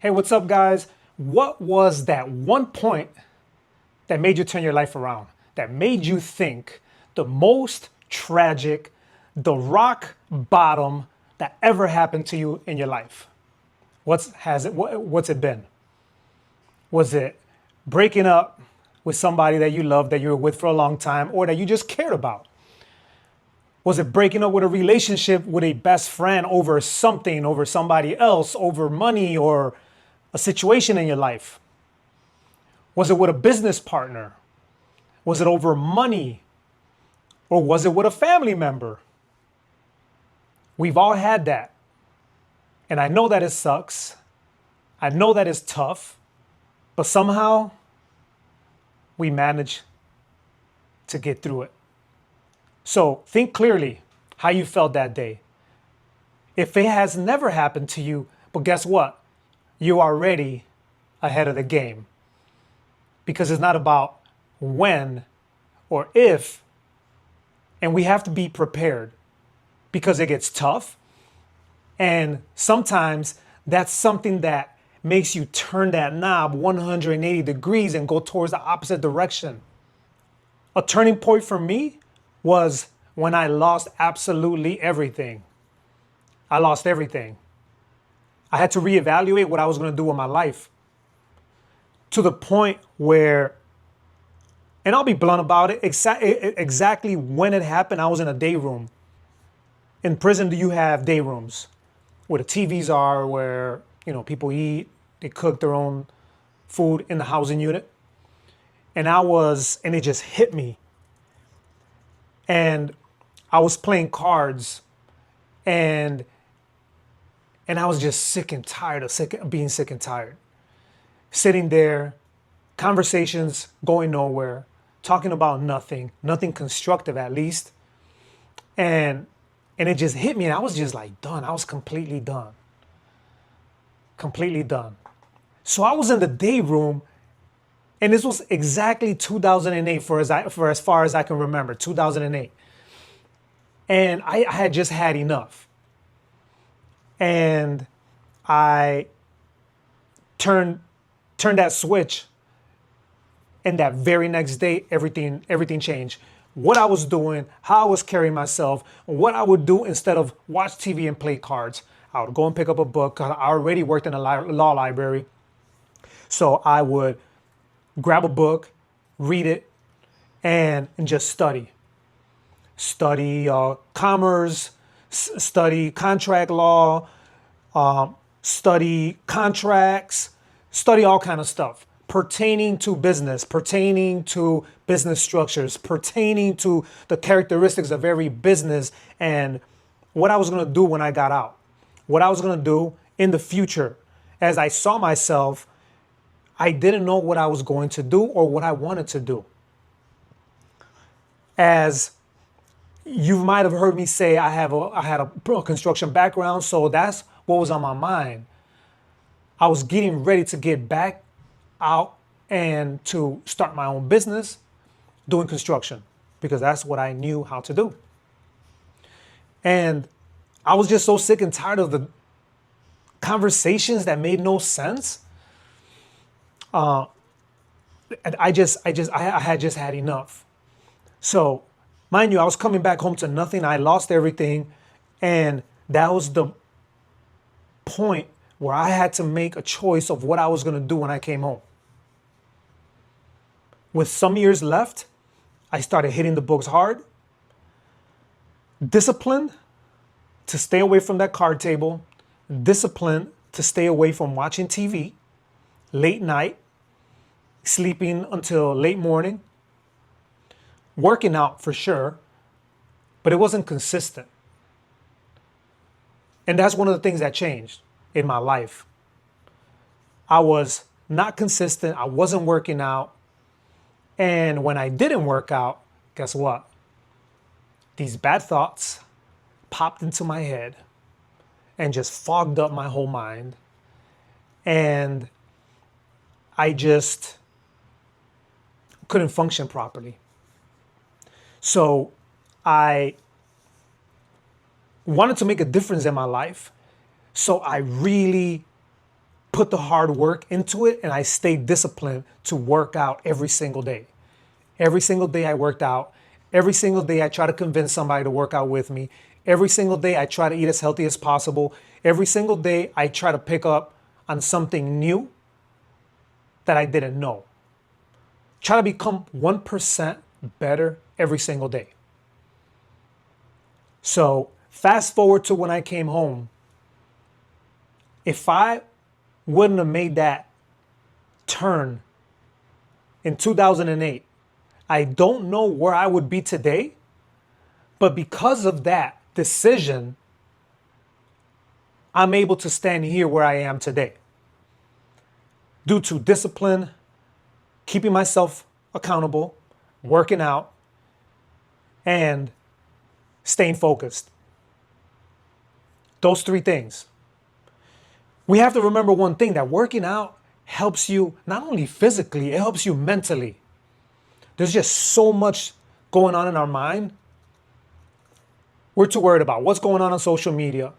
Hey, what's up, guys? What was that one point that made you turn your life around? That made you think the most tragic, the rock bottom that ever happened to you in your life? What's it been? Was it breaking up with somebody that you loved, that you were with for a long time, or that you just cared about? Was it breaking up with a relationship with a best friend over something, over somebody else, over money, or a situation in your life? Was it with a business partner? Was it over money? Or was it with a family member? We've all had that. And I know that it sucks. I know that it's tough. But somehow we manage to get through it. So think clearly how you felt that day. If it has never happened to you, but guess what? You're already ahead of the game. Because it's not about when or if, and we have to be prepared because it gets tough. And sometimes that's something that makes you turn that knob 180 degrees and go towards the opposite direction. A turning point for me was when I lost absolutely everything. I lost everything. I had to reevaluate what I was going to do with my life to the point where, and I'll be blunt about it, exactly when it happened, I was in a day room. In prison, do you have day rooms where the TVs are, where people eat, they cook their own food in the housing unit? And and it just hit me. And I was playing cards, and I was just sick and tired of being sick and tired. Sitting there, conversations going nowhere, talking about nothing constructive at least. And it just hit me, and I was just like done. I was completely done. Completely done. So I was in the day room, and this was exactly 2008 for as far as I can remember, 2008. And I had just had enough. And I turned that switch, and that very next day, everything changed. What I was doing, how I was carrying myself, what I would do instead of watch TV and play cards. I would go and pick up a book. I already worked in a law library. So I would grab a book, read it, and just study. Study commerce, study contract law, study contracts, study all kind of stuff pertaining to business structures, pertaining to the characteristics of every business, and what I was going to do when I got out, what I was going to do in the future. As I saw myself, I didn't know what I was going to do or what I wanted to do. As you might have heard me say, I had a construction background, so that's what was on my mind. I was getting ready to get back out and to start my own business doing construction because that's what I knew how to do. And I was just so sick and tired of the conversations that made no sense. I had just had enough. So, mind you, I was coming back home to nothing. I lost everything. And that was the point where I had to make a choice of what I was going to do when I came home. With some years left, I started hitting the books hard. Discipline to stay away from that card table. Discipline to stay away from watching TV late night, sleeping until late morning. Working out for sure, but it wasn't consistent. And that's one of the things that changed in my life. I was not consistent. I wasn't working out. And when I didn't work out, guess what? These bad thoughts popped into my head and just fogged up my whole mind. And I just couldn't function properly. So I wanted to make a difference in my life. So I really put the hard work into it, and I stayed disciplined to work out every single day. Every single day I worked out. Every single day I try to convince somebody to work out with me. Every single day I try to eat as healthy as possible. Every single day I try to pick up on something new that I didn't know. Try to become 1% better every single day. So fast forward to when I came home. If I wouldn't have made that turn in 2008, I don't know where I would be today, but because of that decision, I'm able to stand here where I am today. Due to discipline, keeping myself accountable, working out, and staying focused. Those three things. We have to remember one thing, that working out helps you not only physically, it helps you mentally. There's just so much going on in our mind. We're too worried about what's going on social media,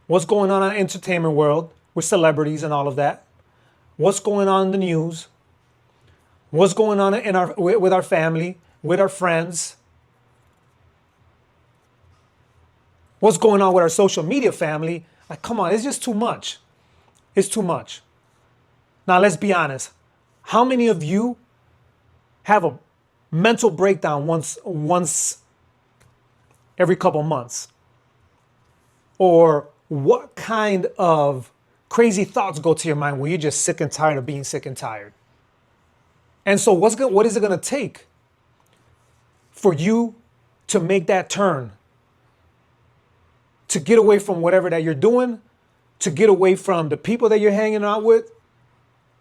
what's going on in the entertainment world with celebrities and all of that, what's going on in the news, what's going on with our family, with our friends, what's going on with our social media family. Like, come on, it's just too much. It's too much. Now, let's be honest. How many of you have a mental breakdown once every couple months? Or what kind of crazy thoughts go to your mind when you're just sick and tired of being sick and tired? And so what is it going to take for you to make that turn? To get away from whatever that you're doing, to get away from the people that you're hanging out with,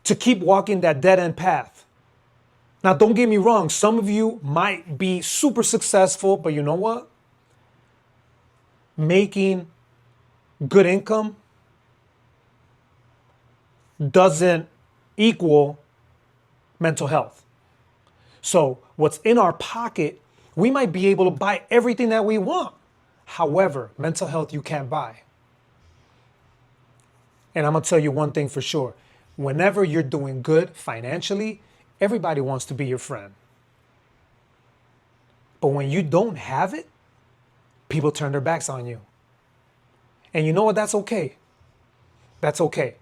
to keep walking that dead-end path. Now, don't get me wrong. Some of you might be super successful, but you know what? Making good income doesn't equal mental health. So what's in our pocket, we might be able to buy everything that we want. However, mental health you can't buy. And I'm going to tell you one thing for sure. Whenever you're doing good financially, everybody wants to be your friend. But when you don't have it, people turn their backs on you. And you know what? That's okay. That's okay.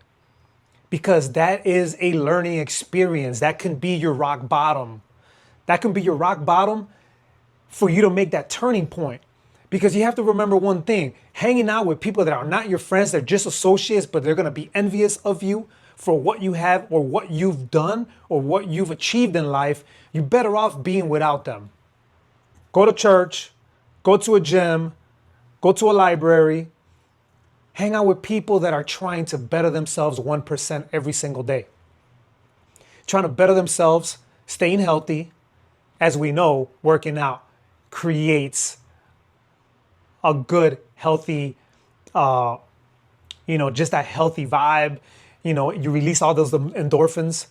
Because that is a learning experience. That can be your rock bottom. That can be your rock bottom for you to make that turning point. Because you have to remember one thing, hanging out with people that are not your friends, they're just associates, but they're going to be envious of you for what you have or what you've done or what you've achieved in life. You're better off being without them. Go to church, go to a gym, go to a library, hang out with people that are trying to better themselves 1% every single day. Trying to better themselves, staying healthy. As we know, working out creates a good, healthy, just that healthy vibe. You release all those endorphins.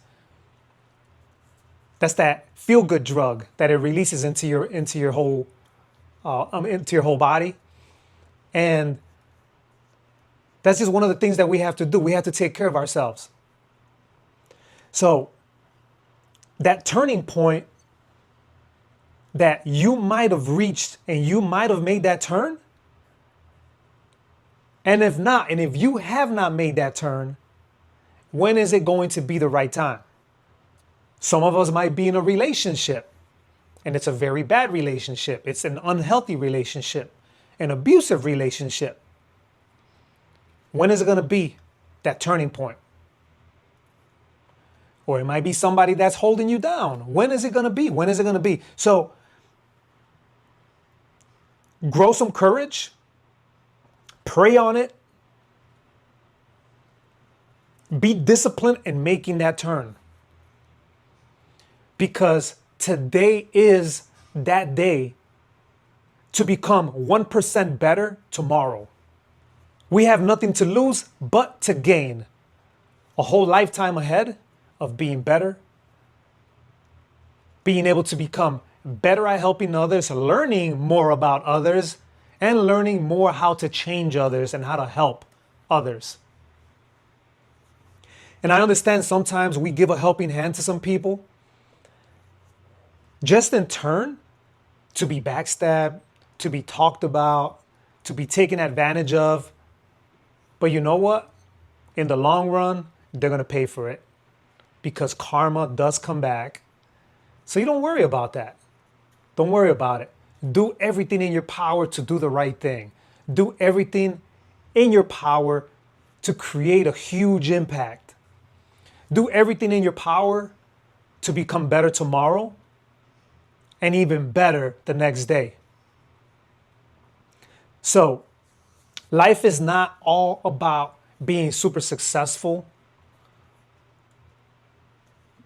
That's that feel-good drug that it releases into your whole body. And that's just one of the things that we have to do. We have to take care of ourselves. So that turning point that you might have reached and you might have made that turn, and if you have not made that turn, when is it going to be the right time? Some of us might be in a relationship, and it's a very bad relationship. It's an unhealthy relationship, an abusive relationship. When is it going to be that turning point? Or it might be somebody that's holding you down. When is it going to be? When is it going to be? So grow some courage. Pray on it. Be disciplined in making that turn. Because today is that day to become 1% better tomorrow. We have nothing to lose but to gain. A whole lifetime ahead of being better. Being able to become better at helping others, learning more about others, and learning more how to change others and how to help others. And I understand sometimes we give a helping hand to some people just in turn to be backstabbed, to be talked about, to be taken advantage of. But you know what? In the long run, they're going to pay for it because karma does come back. So you don't worry about that. Don't worry about it. Do everything in your power to do the right thing. Do everything in your power to create a huge impact. Do everything in your power to become better tomorrow and even better the next day. So, life is not all about being super successful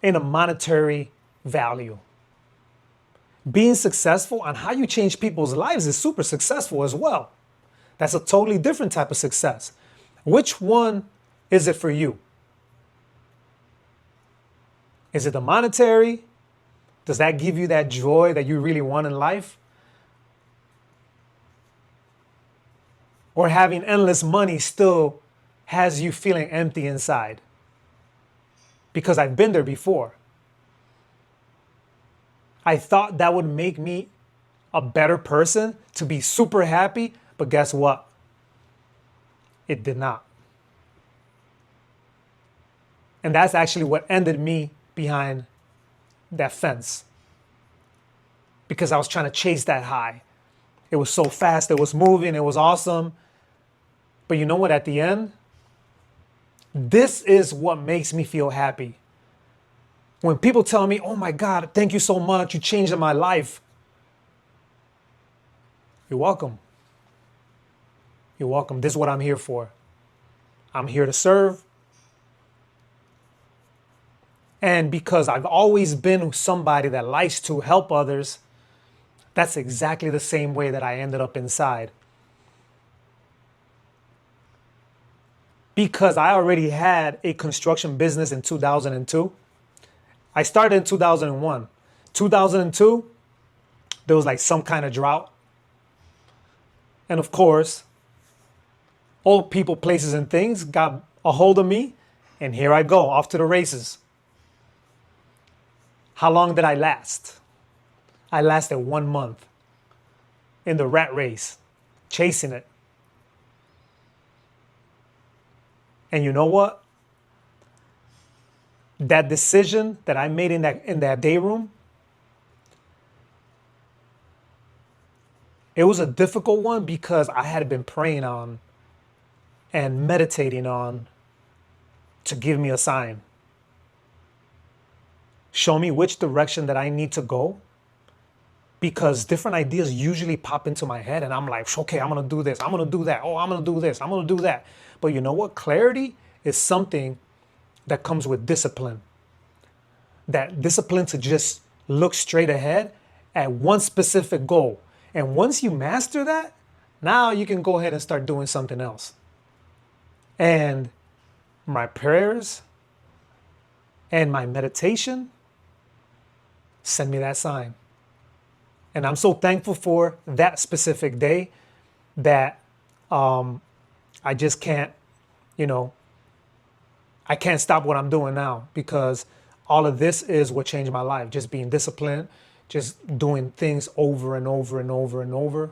in a monetary value. Being successful and how you change people's lives is super successful as well. That's a totally different type of success. Which one is it for you? Is it the monetary? Does that give you that joy that you really want in life? Or having endless money still has you feeling empty inside? Because I've been there before. I thought that would make me a better person, to be super happy, but guess what? It did not. And that's actually what ended me behind that fence. Because I was trying to chase that high. It was so fast, it was moving, it was awesome. But you know what, at the end, this is what makes me feel happy. When people tell me, oh my God, thank you so much, you changed my life. You're welcome. You're welcome. This is what I'm here for. I'm here to serve. And because I've always been somebody that likes to help others, that's exactly the same way that I ended up inside. Because I already had a construction business in 2002. I started in 2001. 2002, there was like some kind of drought. And of course, all people, places, and things got a hold of me. And here I go, off to the races. How long did I last? I lasted 1 month in the rat race, chasing it. And you know what? That decision that I made in that day room, it was a difficult one because I had been praying on and meditating on to give me a sign. Show me which direction that I need to go, because different ideas usually pop into my head and I'm like, okay, I'm going to do this. I'm going to do that. Oh, I'm going to do this. I'm going to do that. But you know what? Clarity is something that comes with discipline. That discipline to just look straight ahead at one specific goal. And once you master that, now you can go ahead and start doing something else. And my prayers and my meditation send me that sign. And I'm so thankful for that specific day that I just can't, I can't stop what I'm doing now, because all of this is what changed my life. Just being disciplined, just doing things over and over and over and over.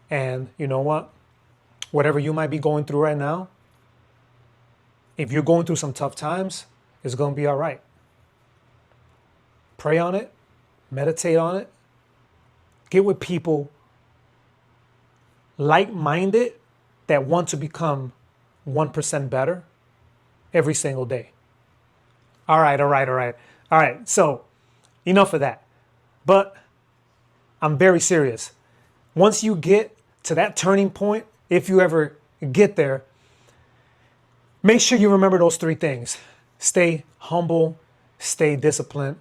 And you know what? Whatever you might be going through right now, if you're going through some tough times, it's going to be all right. Pray on it, meditate on it, get with people like-minded that want to become 1% better every single day. All right. So enough of that. But I'm very serious. Once you get to that turning point, if you ever get there, make sure you remember those 3 things. Stay humble, stay disciplined,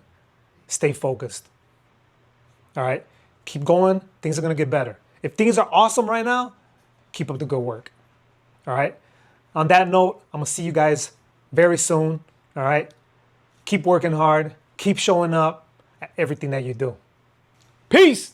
stay focused. All right? Keep going. Things are going to get better. If things are awesome right now, keep up the good work. All right? On that note, I'm going to see you guys very soon. All right? Keep working hard. Keep showing up at everything that you do. Peace!